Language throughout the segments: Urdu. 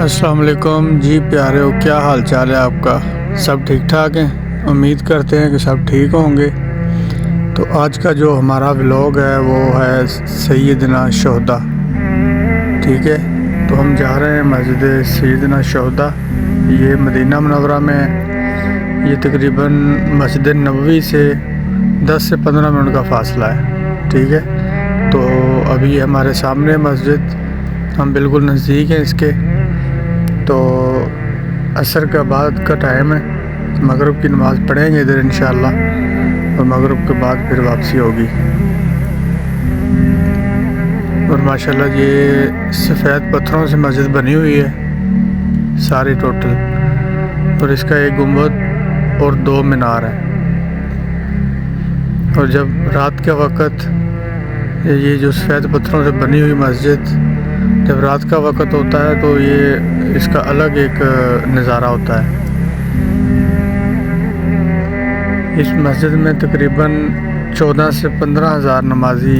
السلام علیکم جی پیارے ہو، کیا حال چال ہے آپ کا؟ سب ٹھیک ٹھاک ہیں؟ امید کرتے ہیں کہ سب ٹھیک ہوں گے۔ تو آج کا جو ہمارا ولاگ ہے وہ ہے سیدنا شہداء، ٹھیک ہے؟ تو ہم جا رہے ہیں مسجد سیدنا شہداء، یہ مدینہ منورہ میں ہے۔ یہ تقریباً مسجد نبوی سے 10 سے 15 منٹ کا فاصلہ ہے، ٹھیک ہے؟ تو ابھی ہمارے سامنے مسجد، ہم بالکل نزدیک ہیں اس کے۔ تو عصر کا بعد کا ٹائم ہے، مغرب کی نماز پڑھیں گے ادھر انشاءاللہ، اور مغرب کے بعد پھر واپسی ہوگی۔ اور ماشاءاللہ یہ سفید پتھروں سے مسجد بنی ہوئی ہے ساری ٹوٹل، اور اس کا ایک گنبد اور 2 مینار ہیں۔ اور جب رات کے وقت یہ جو سفید پتھروں سے بنی ہوئی مسجد جب رات کا وقت ہوتا ہے تو یہ اس کا الگ ایک نظارہ ہوتا ہے۔ اس مسجد میں تقریباً 14 سے 15 ہزار نمازی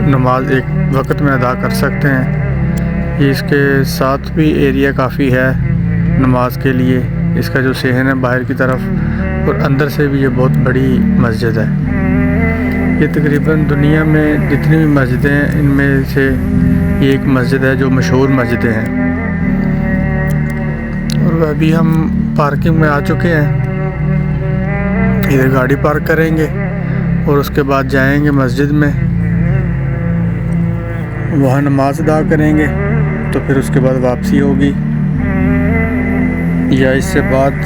نماز ایک وقت میں ادا کر سکتے ہیں۔ یہ اس کے ساتھ بھی ایریا کافی ہے نماز کے لیے، اس کا جو صحن ہے باہر کی طرف، اور اندر سے بھی یہ بہت بڑی مسجد ہے۔ یہ تقریباً دنیا میں جتنی بھی مسجدیں ہیں ان میں سے یہ ایک مسجد ہے جو مشہور مسجدیں ہیں۔ اور ابھی ہم پارکنگ میں آ چکے ہیں، ادھر گاڑی پارک کریں گے اور اس کے بعد جائیں گے مسجد میں، وہاں نماز ادا کریں گے، تو پھر اس کے بعد واپسی ہوگی، یا اس سے بعد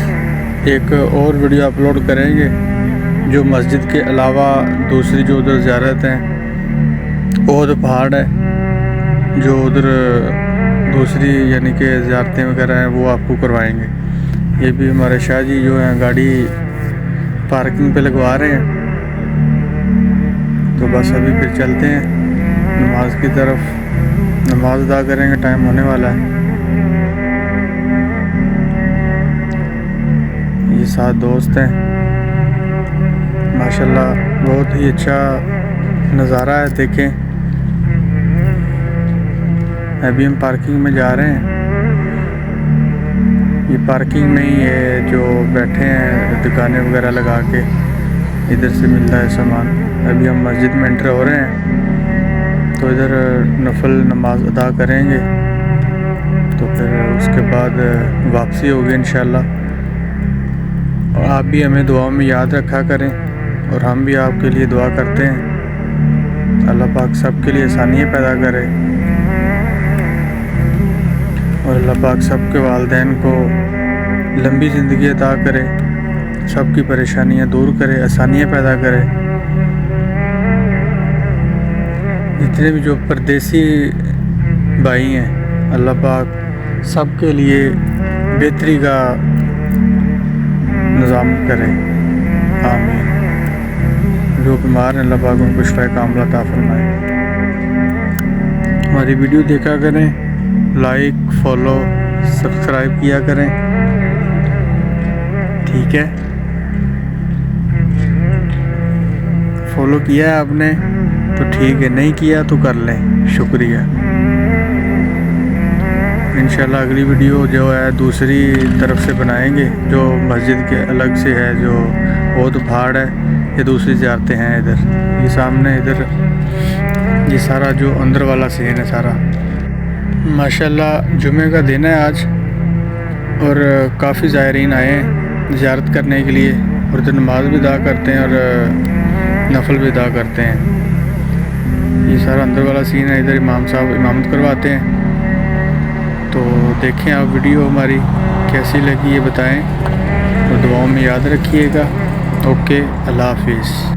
ایک اور ویڈیو اپلوڈ کریں گے جو مسجد کے علاوہ دوسری جو ادھر زیارت ہیں، احد پہاڑ ہے جو ادھر دوسری یعنی کہ زیارتیں وغیرہ ہیں وہ آپ کو کروائیں گے۔ یہ بھی ہمارے شاہ جی جو ہیں گاڑی پارکنگ پہ لگوا رہے ہیں، تو بس ابھی پھر چلتے ہیں نماز کی طرف، نماز ادا کریں گے، ٹائم ہونے والا ہے۔ یہ 7 دوست ہیں، ماشاءاللہ بہت ہی اچھا نظارہ ہے، دیکھیں۔ ابھی ہم پارکنگ میں جا رہے ہیں، یہ پارکنگ میں ہی ہے جو بیٹھے ہیں دکانیں وغیرہ لگا کے، ادھر سے ملتا ہے سامان۔ ابھی ہم مسجد میں انٹر ہو رہے ہیں، تو ادھر نفل نماز ادا کریں گے، تو پھر اس کے بعد واپسی ہوگی انشاءاللہ۔ اور آپ بھی ہمیں دعاؤں میں یاد رکھا کریں، اور ہم بھی آپ کے لیے دعا کرتے ہیں، اللہ پاک سب کے لیے آسانیاں پیدا کرے، اور اللہ پاک سب کے والدین کو لمبی زندگی عطا کرے، سب کی پریشانیاں دور کرے، آسانیاں پیدا کرے۔ جتنے بھی جو پردیسی بھائی ہیں، اللہ پاک سب کے لیے بہتری کا نظام کرے، آمین۔ جو بیمار ہیں اللہ پاک ان کو شفا کاملہ عطا فرمائے۔ ہماری ویڈیو دیکھا کریں، لائک، فالو، سبسکرائب کیا کریں، ٹھیک ہے؟ فالو کیا ہے آپ نے تو ٹھیک ہے، نہیں کیا تو کر لیں، شکریہ۔ انشاءاللہ اگلی ویڈیو جو ہے دوسری طرف سے بنائیں گے، جو مسجد کے الگ سے ہے، جو احد پہاڑ ہے، یہ دوسری زیارتیں ہیں ادھر، یہ سامنے ادھر، یہ سارا جو اندر والا صحن ہے سارا۔ ماشاءاللہ جمعہ کا دن ہے آج، اور کافی زائرین آئے ہیں زیارت کرنے کے لیے، اور ادھر نماز بھی ادا کرتے ہیں اور نفل بھی ادا کرتے ہیں۔ یہ سارا اندر والا سین ہے، ادھر امام صاحب امامت کرواتے ہیں۔ تو دیکھیں آپ ویڈیو ہماری کیسی لگی یہ بتائیں، اور دعاؤں میں یاد رکھیے گا۔ اوکے، اللہ حافظ۔